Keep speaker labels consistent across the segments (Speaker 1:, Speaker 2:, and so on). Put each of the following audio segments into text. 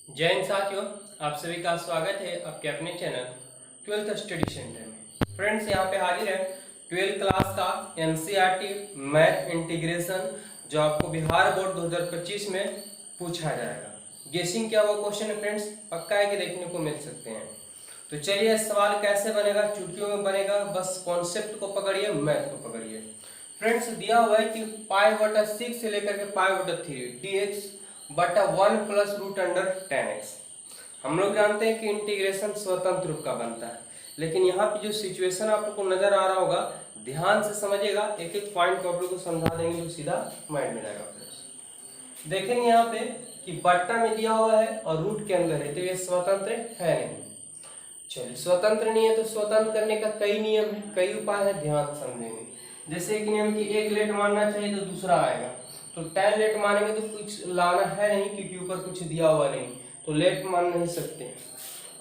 Speaker 1: जय हिंद साथियों, आप सभी का स्वागत है आपके अपने चैनल 12th स्टडी सेंटर में। फ्रेंड्स, यहाँ पे हाजिर है 12th क्लास का एनसीईआरटी मैथ इंटीग्रेशन जो आपको बिहार बोर्ड 2025 में पूछा जाएगा। गेसिंग क्या वो क्वेश्चन है फ्रेंड्स, पक्का है कि देखने को मिल सकते हैं। तो चलिए, सवाल कैसे बनेगा, चुटकियों में बनेगा, बस कॉन्सेप्ट को पकड़िए, मैथ को पकड़िए। फ्रेंड्स, दिया हुआ है कि π/6 से लेकर के π/3 dx बटा 1 प्लस रूट अंडर 10x। हम लोग जानते हैं कि इंटीग्रेशन स्वतंत्र रूप का बनता है, लेकिन यहाँ पे जो सिचुएशन आपको नजर आ रहा होगा, ध्यान से समझिएगा, एक एक पॉइंट को आप लोग को समझा देंगे तो सीधा माइंड में जाएगा। फ्रेंड्स, देखेंगे यहाँ पे कि बट्टा में दिया हुआ है और रूट के अंदर है, तो ये स्वतंत्र है नहीं। चलिए, स्वतंत्र नहीं है तो स्वतंत्र करने का कई नियम है, कई उपाय है, ध्यान समझेंगे। जैसे एक नियम कि एक लेट मानना चाहिए तो दूसरा आएगा, तो 10 लेट मानेंगे तो कुछ लाना है नहीं क्योंकि ऊपर कुछ दिया हुआ नहीं, तो लेट मान नहीं सकते।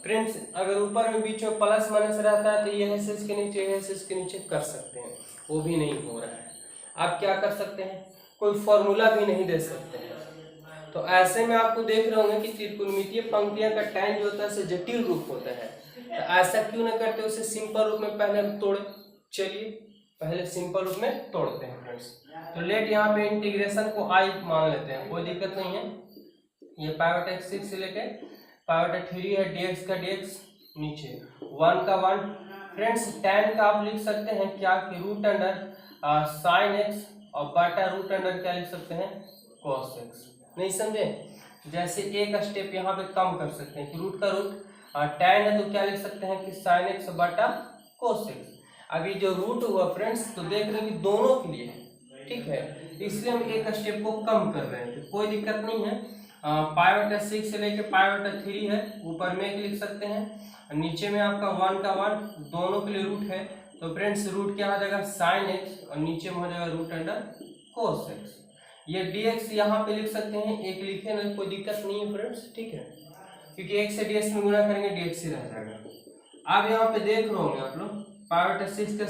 Speaker 1: फ्रेंड्स, अगर ऊपर में बीच में प्लस माइनस रहता है तो ये एस के नीचे एस के नीचे कर सकते हैं, वो भी नहीं हो रहा है। आप क्या कर सकते हैं, कोई फॉर्मूला भी नहीं दे सकते हैं। तो ऐसे में आपको देख रहे होंगे कि त्रिकोणमितीय पंक्तियां का tan जो होता है जटिल रूप होता है, तो ऐसा क्यों न करते, उसे सिंपल रूप में पहले हम तोड़े। चलिए, पहले सिंपल रूप में तोड़ते हैं फ्रेंड्स। तो लेट यहाँ पे इंटीग्रेशन को आई मान लेते हैं, कोई दिक्कत नहीं है। ये π/6 से लेके π/3 है, dx का dx नीचे 1 का 1। फ्रेंड्स, tan का आप लिख सकते हैं क्या कि रूट अंडर sin x और बटा रूट अंडर क्या लिख सकते हैं, cos x। नहीं समझे? जैसे एक स्टेप यहाँ पे कम कर सकते हैं कि रूट का रूट tan है तो क्या लिख सकते हैं कि sin x बटा cos x। अभी जो रूट हुआ फ्रेंड्स, तो देख रहे हैं कि दोनों के लिए है, ठीक है, इसलिए हम एक स्टेप को कम कर रहे हैं, तो कोई दिक्कत नहीं है। π/6 से लेके π/3 है, ऊपर में एक लिख सकते हैं, नीचे में आपका 1 का 1, दोनों के लिए रूट है, तो फ्रेंड्स रूट क्या आ जाएगा sin x और नीचे में हो जाएगा रूट अंडर cos x। ये dx यहाँ पे लिख सकते हैं, एक लिखे ना, कोई दिक्कत नहीं है फ्रेंड्स, ठीक है, क्योंकि एक से dx में गुणा करेंगे dx ही रह जाएगा। अब यहाँ पे देख रहे होंगे आप लोग π/6 का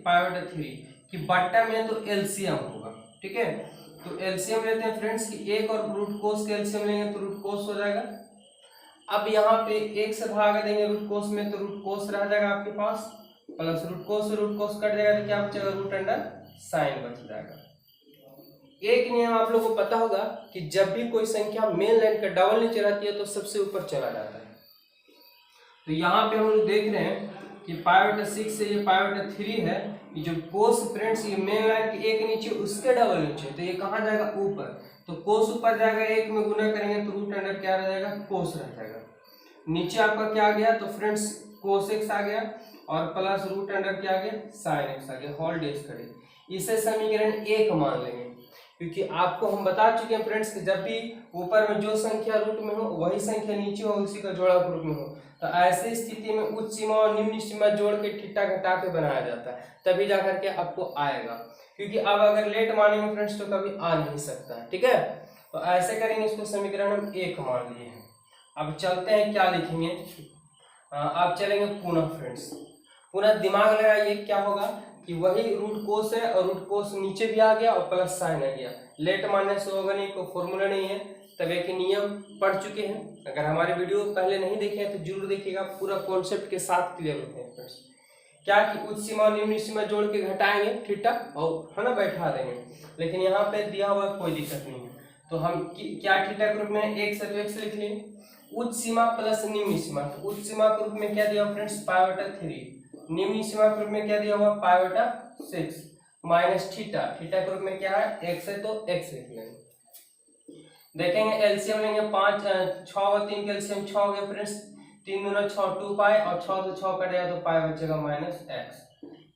Speaker 1: π/3 कि बट्टा में तो एलसीएम होगा, ठीक है, तो एलसीएम लेते हैं फ्रेंड्स कि एक और रूट कोस का एलसीएम लेंगे तो रूट कोस हो जाएगा। अब यहाँ पे एक से भाग देंगे रूट कोस में तो रूट कोस रह जाएगा आपके पास, प्लस रूट कोस कट जाएगा तो क्या बचेगा, रूट अंडर साइन बच जाएगा। एक नियम आप लोगों को पता होगा कि जब भी कोई संख्या मेन लाइन का डबल नीचे रहती है तो सबसे ऊपर चला जाता है। तो यहाँ पे हम लोग देख रहे हैं कि π/6 से ये π/3 है, ये जो कोस फ्रेंड्स ये मेन लाइन के एक नीचे उसके डबल नीचे, तो ये कहाँ जाएगा, ऊपर, तो कोस ऊपर जाएगा, एक में गुना करेंगे तो रूट अंडर क्या रह जाएगा, कोस रह जाएगा। नीचे आपका क्या आ गया, तो फ्रेंड्स कोस x आ गया और प्लस रूट अंडर क्या आ गया, साइन x आ गया, होल डेज करें। इसे समीकरण 1 मान लेंगे, क्योंकि आपको हम बता चुके हैं फ्रेंड्स कि जब भी ऊपर में जो संख्या रूट में हो वही संख्या नीचे हो उसी का जोड़ा रूट में हो, तो ऐसी स्थिति में उच्च सीमा और निम्न सीमा जोड़ के थीटा घटा के बनाया जाता है, तभी जाकर के आपको आएगा, क्योंकि अब अगर लेट मानेंगे फ्रेंड्स तो कभी आ नहीं सकता है, ठीक है। तो ऐसे करेंगे, इसको समीकरण हम 1 मान लिए हैं। अब चलते हैं, क्या लिखेंगे, अब चलेंगे पुनः फ्रेंड्स, पुनः दिमाग लगाइए, क्या होगा कि वही रूट कोस है और रूट कोस नीचे भी आ गया और प्लस साइन आ गया, लेट मानने से होगा नहीं, कोई फॉर्मूला नहीं है, तब एक नियम पढ़ चुके हैं। अगर हमारे वीडियो पहले नहीं देखे हैं तो जरूर देखिएगा, पूरा कॉन्सेप्ट के साथ क्लियर होते हैं फ्रेंड्स। क्या कि उच्च सीमा और निम्न सीमा जोड़ के घटाएंगे थीटा और है ना बैठा देंगे, लेकिन यहाँ पे दिया हुआ कोई दिक्कत नहीं है, तो हम क्या थीटा के रूप में एक से तो एक से लिख लेंगे, उच्च सीमा प्लस निम्न सीमा, तो उच्च सीमा के रूप में क्या दिया फ्रेंड्स π/3, निम्न सीमा के रूप में क्या दिया हुआ π/6 माइनस थीटा, थीटा के रूप में क्या है x है तो x लिख लेंगे। देखेंगे एलसीएम लेंगे 5 6 और 3 के एलसीएम 6 हो गया फ्रेंड्स, 3 दूना 6 2 पाई और 6 से 6 कटेगा तो पाई बचेगा -x,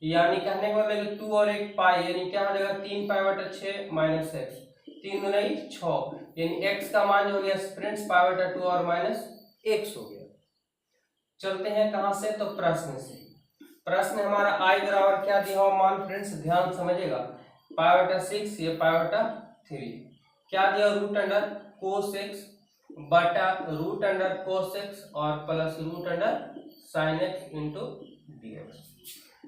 Speaker 1: यानी कहने का मतलब 2 और 1 पाई, यानी क्या हो जाएगा 3 π/6 -x, 3 दूना 6, यानी x का मान हो गया फ्रेंड्स π/2 और -x हो गया। चलते हैं कहां से, तो प्रश्न से। प्रश्न हमारा i बराबर क्या दिया हुआ मान फ्रेंड्स, ध्यान समझिएगा, π/6 ये π/3 क्या दिया, रूट अंडर कोस x बटा रूट अंडर कोस x और plus root under sine x into dx।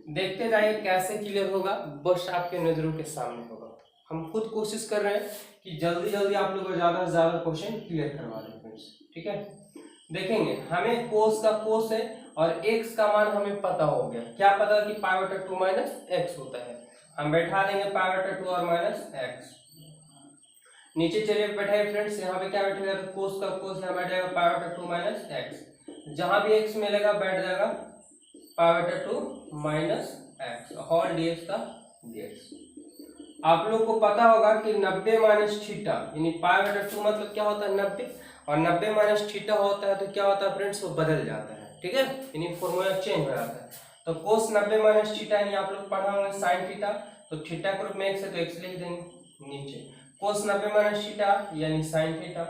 Speaker 1: देखते जाइए कैसे क्लियर होगा, बस आपके नजरों के सामने होगा। हम खुद कोशिश कर रहे हैं कि जल्दी जल्दी आप लोग को ज़्यादा से ज़्यादा क्वेश्चन क्लियर करवा दें फ्रेंड्स। ठीक है, देखेंगे हमें कोस का कोस है और एक्स का मान हमें पता हो गया। क्या पता कि पाई बटा 2 माइनस एक्स होता है। हम बैठा देंगे पाई बटा 2 और माइनस एक्स। नीचे चलिए बैठाइए फ्रेंड्स, यहाँ पे क्या बैठेगा, तो कोस का कोस यहाँ बैठेगा पाई बटा 2 माइनस एक्स। जहां भी एक्स मिलेगा बैठ जाएगा पाई बटा 2 माइनस एक्स होल डीएक्स का डीएक्स। आप लोग को पता होगा कि 90 माइनस थीटा यानी पाई बटा 2 मतलब क्या होता है 90, और 90 माइनस थीटा होता है तो क्या होता है फ्रेंड्स, वो बदल जाता है। ठीक है, यानी फॉर्मूला चेंज हो जाता है। तो कोस 90 माइनस थीटा यानी आप लोग पढ़ा होंगे साइन थीटा, तो थीटा के रूप में एक्स है तो एक्स लिख देंगे नीचे। कोस 90 माइनस थीटा यानी साइन थीटा,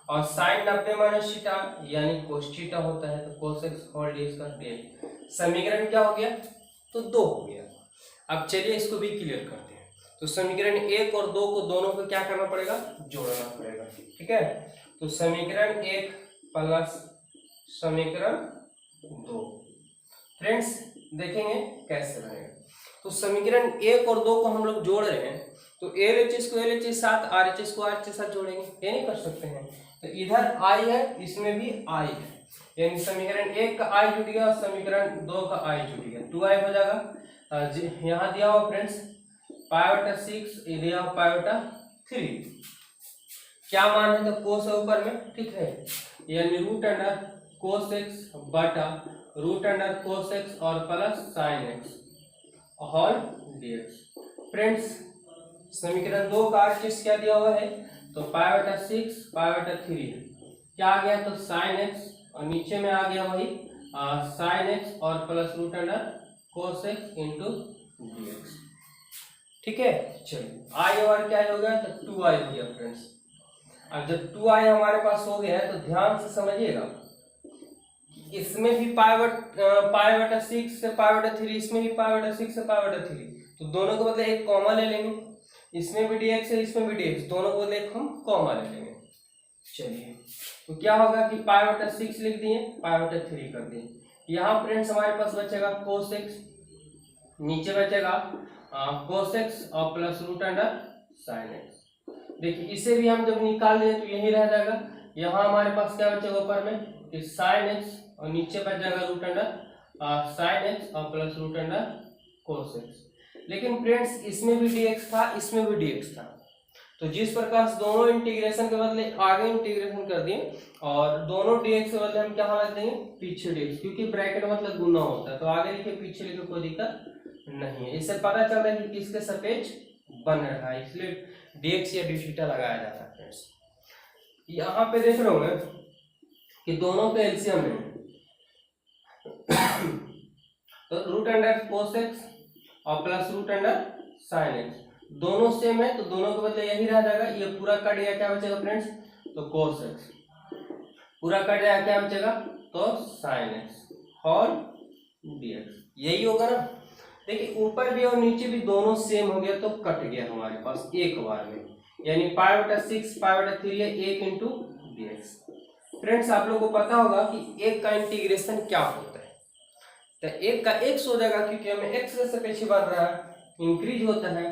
Speaker 1: और साइन 90 माइनस थीटा यानी कोस थीटा होता है, तो कोस एक्स होल डीएक्स का डीएक्स। समीकरण क्या हो गया, तो 2 हो गया। अब चलिए इसको भी क्लियर करते हैं। तो समीकरण 1 और 2 को दोनों को क्या करना पड़ेगा, जोड़ना पड़ेगा। ठीक है, तो समीकरण 1 प्लस समीकरण 2 फ्रेंड्स देखेंगे कैसे बनेगा। तो समीकरण 1 और 2 को हम लोग जोड़ रहे हैं, तो LHS को LHS के साथ RHS को RH के साथ जोड़ेंगे, ये नहीं कर सकते हैं। तो इधर I है, इसमें भी I है, यानी समीकरण 1 का I जुड़ गया और समीकरण 2 का I जुड़ गया, 2I हो जाएगा। यहाँ दिया हुआ फ्रेंड्स पाई बटा 6, दिया हुआ पाई बटा 3। क्या मान है, तो कोस है ऊपर में, ठीक है, यानी रूट अंडर कोस एक्स बटा रूट अंडर कोस एक्स और plus sine x whole dx. Friends समीकरण 2 का RHS क्या दिया हुआ है, तो पाई बटा 6 पाई बटा 3 क्या आ गया, तो साइन एक्स, और नीचे में आ गया वही साइन एक्स और plus root under cos x into dx. ठीक है, चलिए आई और क्या हो गया, तो 2i हो गया फ्रेंड्स। अब जब 2i हमारे पास हो गया है तो ध्यान से समझिएगा, इसमें भी पाई बटा 6 से पाई बटा 3, इसमें भी पाई बटा 6 से पाई बटा 3, तो दोनों को बदले एक कॉमा ले लेंगे। इसमें भी dx है, इसमें भी dx, दोनों को बदले एक हम कॉमा ले लेंगे। चलिए तो क्या होगा कि पाई बटा 6 लिख दिए, पाई बटा 3 कर दिए। यहाँ फ्रेंड्स हमारे पास बचेगा cos x, नीचे बचेगा cos x और plus root under sine x. देखिए इसे भी हम जब निकाल लें तो यही रह जाएगा। यहाँ हमारे पास क्या बचेगा ऊपर में साइन एक्स और नीचे बच जाएगा रूट अंडर साइन एक्स और plus root under cos x. लेकिन फ्रेंड्स इसमें भी dx था, इसमें भी dx था, तो जिस प्रकार से दोनों इंटीग्रेशन के बदले आगे इंटीग्रेशन कर दिए और दोनों dx के बदले हम क्या लग देंगे पीछे dx, क्योंकि ब्रैकेट मतलब गुना होता है, तो आगे लिखे पीछे लिखे कोई दिक्कत नहीं है। इससे पता चल रहा है कि किसके सापेक्ष बन रहा है, इसलिए dx या d थीटा लगाया जाता है फ्रेंड्स। यहाँ पे देख रहे होंगे कि दोनों के एलसीएम है, तो रूट अंडर कोस एक्स और plus root under sine x, दोनों सेम है तो दोनों के बदले यही रह जाएगा। ये पूरा कट गया, क्या बचेगा फ्रेंड्स, तो कोस एक्स, पूरा कट गया, क्या बचेगा, तो साइन एक्स और dx, यही होगा ना। देखिए ऊपर भी और नीचे भी दोनों सेम हो गया तो कट गया हमारे पास एक बार में, यानी पाई बटा 6 पाई बटा 3 है 1 इंटू dx। फ्रेंड्स आप लोगों को पता होगा कि एक का इंटीग्रेशन क्या होता है, तो एक का x हो जाएगा क्योंकि हमें x से सापेक्ष बन रहा है, इंक्रीज होता है।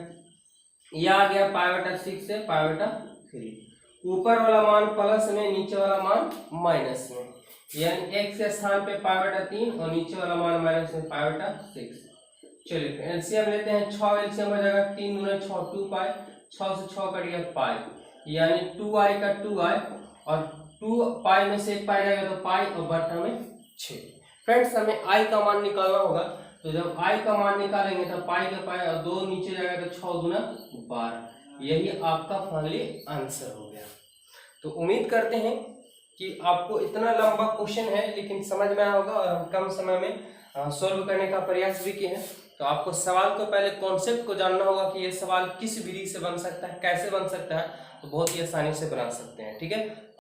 Speaker 1: यह आ गया पाई बटा 6 से पाई बटा 3, ऊपर वाला मान प्लस में, नीचे वाला मान माइनस में, यानी x के स्थान पे पाई बटा 3 और नीचे वाला मान माइनस में पाई बटा 6। चलिए एलसीएम लेते हैं, 6 एलसीएम हो जाएगा, 3 दूना 6 2 पाई, 6 से 6 कट गया पाई, यानी 2i का 2i और 2 पाई में से 1 पाई रहेगा तो पाई और बटा में 6। फ्रेंड्स हमें i का मान निकालना होगा, तो जब i का मान निकालेंगे तो पाई का पाई और 2 नीचे जाएगा तो 6 दूना 12, यही आपका फाइनली आंसर हो गया। तो उम्मीद करते हैं कि आपको इतना लंबा क्वेश्चन है लेकिन समझ में आया होगा और हम कम समय में सॉल्व करने का प्रयास भी किए हैं। तो आपको सवाल को पहले कॉन्सेप्ट को जानना होगा कि ये सवाल किस विधि से बन सकता है, कैसे बन सकता है, तो बहुत ही आसानी से बना सकते हैं। ठीक है,